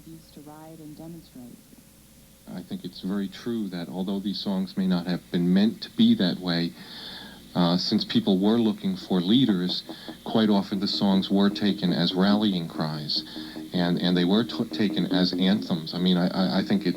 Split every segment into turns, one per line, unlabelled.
child used to ride and demonstrate.
I think it's very true that although these songs may not have been meant to be that way, since people were looking for leaders, quite often the songs were taken as rallying cries, and they were taken as anthems. I mean, I think it,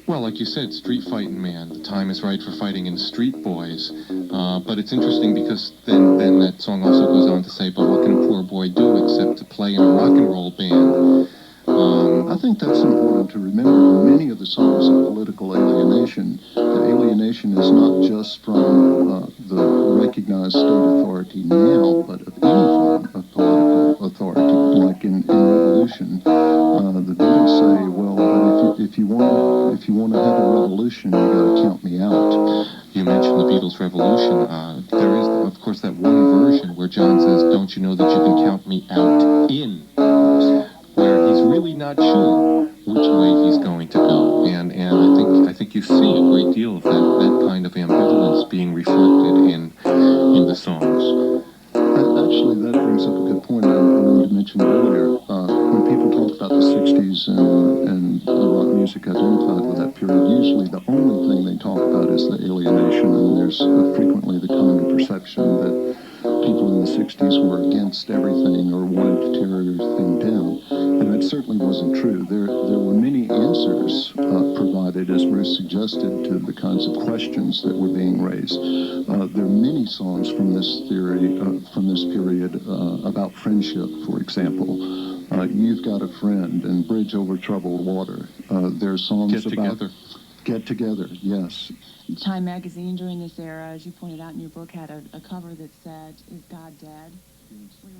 well, like you said, street fighting man, the time is right for fighting in the street, boys. But it's interesting because then that song also goes on to say, but what can a poor boy do except to play in a rock and roll band?
I think that's important to remember. In many of the songs of political alienation, the alienation is not just from the recognized state authority now, but of any form of political authority. Like in Revolution, the Beatles say, "Well, but if you want to have a revolution, you got to count me out."
You mentioned the Beatles' Revolution. There is, of course, that one version where John says, "Don't you know that you can count me out in?" Where he's really not sure which way he's going to go, and I think you see a great deal of that kind of ambivalence being reflected in the songs.
Actually, that brings up a good point I wanted to mention earlier. When people talk about the 60s and the rock music identified with that period, usually the only thing they talk about is the alienation, and there's frequently the common perception that people in the 60s were against everything or wanted to tear everything down. And that certainly wasn't true. There were many answers provided, as Bruce suggested, to the kinds of questions that were being raised. There are many songs from this period about friendship, for example. You've Got a Friend and Bridge Over Troubled Water. There are songs about Get Together, yes.
Time magazine during this era, as you pointed out in your book, had a cover that said, "Is God Dead?" We were